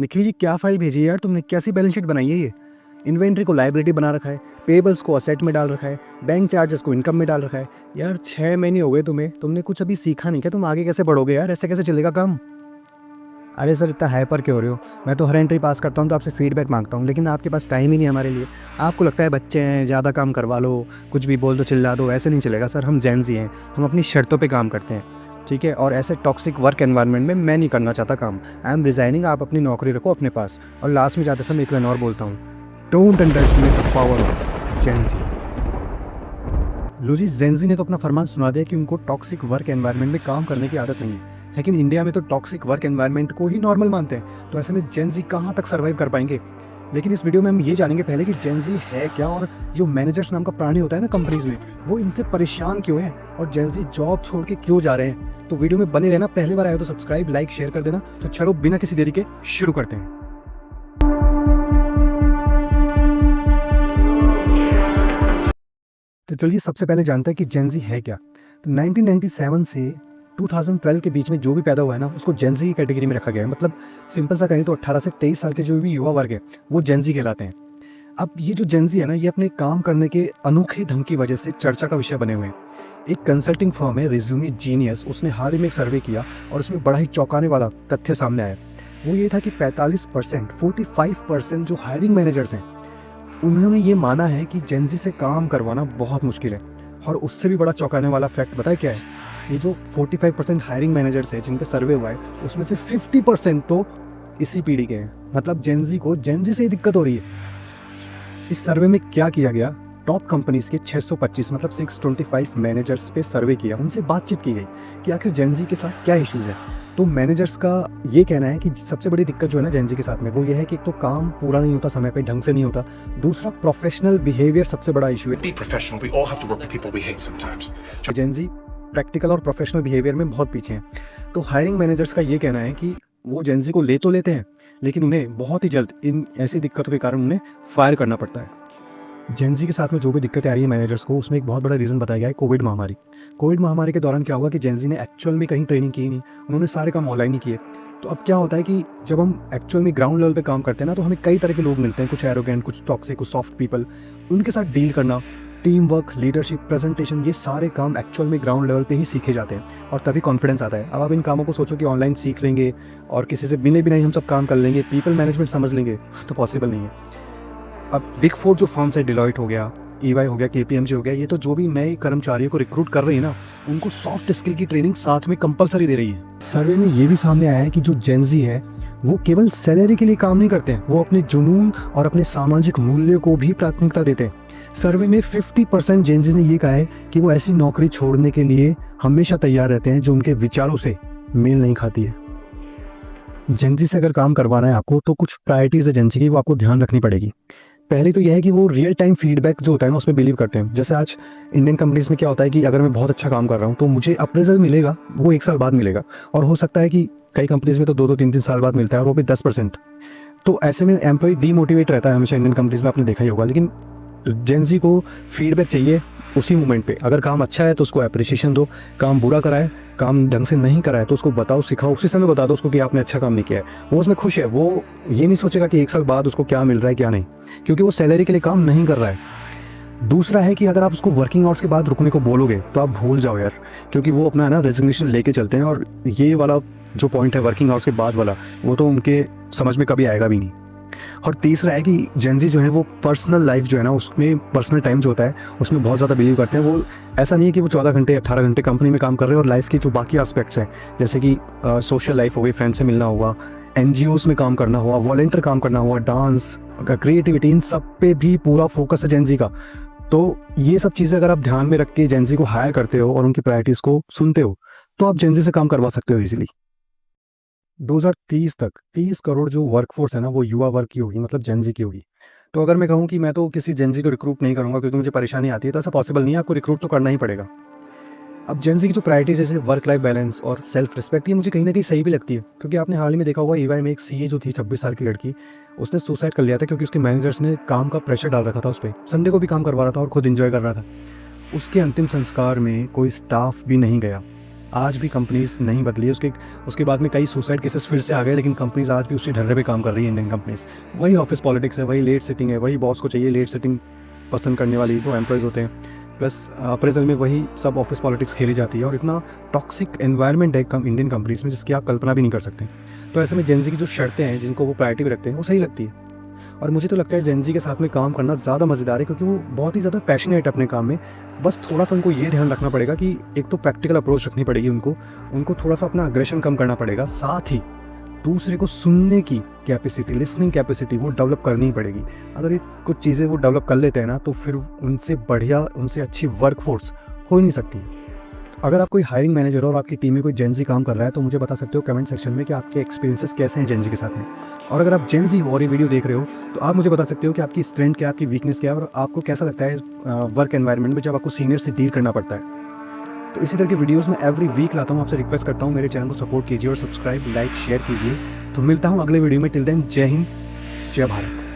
निखिल जी क्या फाइल भेजी है यार तुमने, कैसी बैलेंस शीट बनाई है ये? इन्वेंट्री को लायबिलिटी बना रखा है, पेबल्स को असेट में डाल रखा है, बैंक चार्जेस को इनकम में डाल रखा है। यार 6 महीने हो गए तुम्हें, तुमने कुछ अभी सीखा नहीं क्या? तुम आगे कैसे बढ़ोगे यार, ऐसे कैसे चलेगा काम? अरे सर इतना हाइपर क्यों हो रहे हो? मैं तो हर एंट्री पास करता हूँ तो आपसे फीडबैक मांगता हूँ, लेकिन आपके पास टाइम ही नहीं है हमारे लिए। आपको लगता है बच्चे हैं, ज़्यादा काम करवा लो, कुछ भी बोल दो चिल्ला दो, ऐसे नहीं चलेगा सर। हम जेन ज़ी हैं, हम अपनी शर्तों पे काम करते हैं, ठीक है? और ऐसे टॉक्सिक वर्क एनवायरनमेंट में मैं नहीं करना चाहता काम। I am resigning. आप अपनी नौकरी रखो अपने पास। और लास्ट में जाते समय एक लाइन और बोलता हूँ, don't underestimate the power of Gen Z. लो जी, जेन ज़ी ने तो अपना फरमान सुना दिया कि उनको टॉक्सिक वर्क एनवायरनमेंट में काम करने की आदत नहीं है, लेकिन इंडिया में तो टॉक्सिक वर्क एनवायरनमेंट को ही नॉर्मल मानते हैं। तो ऐसे में जेन ज़ी कहाँ तक सर्वाइव कर पाएंगे? लेकिन इस वीडियो में हम ये जानेंगे पहले कि जेन ज़ी है क्या, और जो मैनेजर्स नाम का प्राणी होता है ना कंपनीज में, वो इनसे परेशान क्यों है, और जेन ज़ी जॉब छोड़ के क्यों जा रहे हैं। तो वीडियो में बने रहना। पहली बार आए हो तो सब्सक्राइब, लाइक, शेयर कर देना। तो चलो बिना किसी देरी के शुरू करते हैं। तो चलिए सबसे पहले जानते हैं कि जेन ज़ी है क्या। तो 1997 से 2012 के बीच में जो भी पैदा हुआ है ना, उसको जेन ज़ी की कैटेगरी में रखा गया है। मतलब सिंपल सा कहें तो 18 से 23 साल के जो भी युवा वर्ग है वो जेन ज़ी कहलाते हैं। अब ये जो जेन ज़ी है ना, ये अपने काम करने के अनोखे ढंग की वजह से चर्चा का विषय बने हुए हैं। एक कंसल्टिंग फर्म है रिज्यूमे जीनियस, उसने हाल ही में एक सर्वे किया और उसमें बड़ा ही चौंकाने वाला तथ्य सामने आया। वो ये था कि 45% जो हायरिंग मैनेजर्स हैं, उन्होंने ये माना है कि जेन ज़ी से काम करवाना बहुत मुश्किल है। और उससे भी बड़ा चौंकाने वाला फैक्ट बताए क्या है? ये जो 45% हायरिंग मैनेजर्स है जिन पे सर्वे हुआ है, उसमें से 50% तो इसी पीढ़ी के हैं। मतलब जेन ज़ी को जेन ज़ी से ही दिक्कत हो रही है। इस सर्वे में क्या किया गया, टॉप कंपनीज के 625 मतलब 625 मैनेजर्स पे सर्वे किया, उनसे बातचीत की गई कि आखिर जेन ज़ी के साथ क्या इश्यूज है। तो मैनेजर्स का ये कहना है कि सबसे बड़ी दिक्कत जो है ना जेन ज़ी के साथ में, वो ये है कि एक तो काम पूरा नहीं होता, समय पे ढंग से नहीं होता। दूसरा प्रोफेशनल बिहेवियर सबसे बड़ा इशू है। जेन ज़ी प्रैक्टिकल और प्रोफेशनल बिहेवियर में बहुत पीछे हैं। तो हायरिंग मैनेजर्स का ये कहना है कि वो जेन ज़ी को ले तो लेते हैं, लेकिन उन्हें बहुत ही जल्द इन ऐसी दिक्कतों के कारण उन्हें फायर करना पड़ता है। जेन ज़ी के साथ में जो भी दिक्कतें आ रही है मैनेजर्स को, उसमें एक बहुत बड़ा रीज़न बताया गया है कोविड महामारी। कोविड महामारी के दौरान क्या हुआ कि जेन ज़ी ने एक्चुअल में कहीं ट्रेनिंग की नहीं, उन्होंने सारे काम ऑनलाइन ही किए। तो अब क्या होता है कि जब हम एक्चुअल में ग्राउंड लेवल पे काम करते हैं ना, तो हमें कई तरह के लोग मिलते हैं, कुछ एरोगेंट, कुछ टॉक्सिक, कुछ सॉफ्ट पीपल। उनके साथ डील करना, टीम वर्क, लीडरशिप, प्रेजेंटेशन, ये सारे काम एक्चुअल में ग्राउंड लेवल पे ही सीखे जाते हैं और तभी कॉन्फिडेंस आता है। अब आप इन कामों को सोचो कि ऑनलाइन सीख लेंगे और किसी से मिले भी नहीं हम सब काम कर लेंगे, पीपल मैनेजमेंट समझ लेंगे, तो पॉसिबल नहीं है। अब बिग फोर जो फर्म्स है, डिलॉयट हो गया, EY हो गया, KPMG हो गया, ये तो जो भी नए कर्मचारियों को रिक्रूट कर रही है ना, उनको सॉफ्ट स्किल की ट्रेनिंग साथ में कंपलसरी दे रही है। सर्वे में ये भी सामने आया है कि जो जेन ज़ी है वो केवल सैलरी के लिए काम नहीं करते हैं, वो अपने जुनून और अपने सामाजिक मूल्यों को भी प्राथमिकता देते हैं। सर्वे में 50% जेन ज़ी ने ये कहा है कि वो ऐसी नौकरी छोड़ने के लिए हमेशा तैयार रहते हैं जो उनके विचारों से मेल नहीं खाती है। जेन ज़ी से अगर काम करवाना है आपको, तो कुछ प्रायोरिटीज़ है जेन ज़ी की, वो आपको ध्यान रखनी पड़ेगी। पहली तो यह है कि वो रियल टाइम फीडबैक जो होता है ना, उसमें बिलीव करते हैं। जैसे आज इंडियन कंपनीज में क्या होता है कि अगर मैं बहुत अच्छा काम कर रहा हूँ तो मुझे अप्रेजल मिलेगा, वो 1 साल बाद मिलेगा, और हो सकता है कि कई कंपनीज में तो 2-2, 3-3 साल बाद मिलता है, और वो भी 10%। तो ऐसे में एम्प्लॉय डीमोटिवेट रहता है हमेशा इंडियन कंपनीज में, आपने देखा ही होगा। लेकिन जेन ज़ी को फीडबैक चाहिए उसी मोमेंट पे। अगर काम अच्छा है तो उसको अप्रिसिएशन दो, काम बुरा कराए, काम ढंग से नहीं कराए तो उसको बताओ, सिखाओ, उसी समय बता दो उसको कि आपने अच्छा काम नहीं किया है। वो उसमें खुश है, वो ये नहीं सोचेगा कि 1 साल बाद उसको क्या मिल रहा है क्या नहीं, क्योंकि वो सैलरी के लिए काम नहीं कर रहा है। दूसरा है कि अगर आप उसको वर्किंग आवर्स के बाद रुकने को बोलोगे तो आप भूल जाओ यार, क्योंकि वो अपना है ना रेजिग्नेशन लेके चलते हैं, और ये वाला जो पॉइंट है वर्किंग आवर्स के बाद वाला, वो तो उनके समझ में कभी आएगा भी नहीं। और तीसरा है कि जेन ज़ी जो है वो पर्सनल लाइफ जो है ना, उसमें पर्सनल टाइम जो होता है उसमें बहुत ज़्यादा बिलीव करते हैं। वो ऐसा नहीं है कि वो 14 घंटे 18 घंटे कंपनी में काम कर रहे हैं और लाइफ के जो बाकी एस्पेक्ट्स हैं, जैसे कि सोशल लाइफ हो गई, फ्रेंड से मिलना हुआ, NGOs में काम करना हुआ, वॉलंटियर काम करना हुआ, डांस, क्रिएटिविटी, इन सब पे भी पूरा फोकस है जेन ज़ी का। तो ये सब चीज़ें अगर आप ध्यान में रख के जेन ज़ी को हायर करते हो और उनकी प्रायोरिटीज़ को सुनते हो, तो आप जेन ज़ी से काम करवा सकते हो इजीली। 2030 तक 30 करोड़ जो वर्कफोर्स है ना, वो युवा वर्ग की होगी, मतलब जेन ज़ी की होगी। तो अगर मैं कहूँ कि मैं तो किसी जेन ज़ी को रिक्रूट नहीं करूँगा क्योंकि मुझे परेशानी आती है, तो ऐसा पॉसिबल नहीं है, आपको रिक्रूट तो करना ही पड़ेगा। अब जेन ज़ी की जो प्रायोरिटीज जैसे वर्क लाइफ बैलेंस और सेल्फ रिस्पेक्ट, ये मुझे कहीं ना कहीं सही भी लगती है, क्योंकि आपने हाल ही में देखा होगा EY में एक CA जो थी 26 साल की लड़की, उसने सुसाइड कर लिया था क्योंकि उसके मैनेजर्स ने काम का प्रेशर डाल रखा था उस पर। संडे को भी काम करवा रहा था और खुद इंजॉय कर रहा था। उसके अंतिम संस्कार में कोई स्टाफ भी नहीं गया। आज भी कंपनीज नहीं बदली है। उसके बाद में कई सुसाइड केसेस फिर से आ गए, लेकिन कंपनीज आज भी उसी ढर्रे पे काम कर रही है। इंडियन कंपनीज वही ऑफिस पॉलिटिक्स है, वही लेट सिटिंग है, वही बॉस को चाहिए लेट सिटिंग पसंद करने वाली जो एम्प्लॉयज़ होते हैं, प्लस अप्रेजल में वही सब ऑफिस पॉलिटिक्स खेली जाती है। और इतना टॉक्सिक एनवायरनमेंट है इंडियन कंपनीज में जिसकी आप कल्पना भी नहीं कर सकते। तो ऐसे में जेनजी की जो शर्तें हैं जिनको वो प्रायोरिटी में रखते हैं वो सही लगती है। और मुझे तो लगता है जेनजी के साथ में काम करना ज़्यादा मज़ेदार है, क्योंकि वो बहुत ही ज़्यादा पैशनेट है अपने काम में। बस थोड़ा सा उनको ये ध्यान रखना पड़ेगा कि एक तो प्रैक्टिकल अप्रोच रखनी पड़ेगी उनको थोड़ा सा अपना अग्रेशन कम करना पड़ेगा, साथ ही दूसरे को सुनने की कैपेसिटी, लिसनिंग कैपेसिटी वो डेवलप करनी ही पड़ेगी। अगर ये कुछ चीज़ें वो डेवलप कर लेते हैं ना, तो फिर उनसे बढ़िया, उनसे अच्छी वर्कफोर्स हो ही नहीं सकती। अगर आप कोई हायरिंग मैनेजर हो और आपकी टीम में कोई जेनजी काम कर रहा है, तो मुझे बता सकते हो कमेंट सेक्शन में कि आपके एक्सपीरियंसेस कैसे हैं जेनजी के साथ में। और अगर आप जेनजी हो और ये वीडियो देख रहे हो, तो आप मुझे बता सकते हो कि आपकी स्ट्रेंथ क्या है, आपकी वीकनेस क्या है, और आपको कैसा लगता है वर्क एनवायरनमेंट में जब आपको सीनियर से डील करना पड़ता है। तो इसी तरह की वीडियोस में एवरी वीक लाता हूँ। आपसे रिक्वेस्ट करता हूँ मेरे चैनल को सपोर्ट कीजिए और सब्सक्राइब, लाइक, शेयर कीजिए। तो मिलता हूँ अगले वीडियो में। टिल देन, जय हिंद, जय भारत।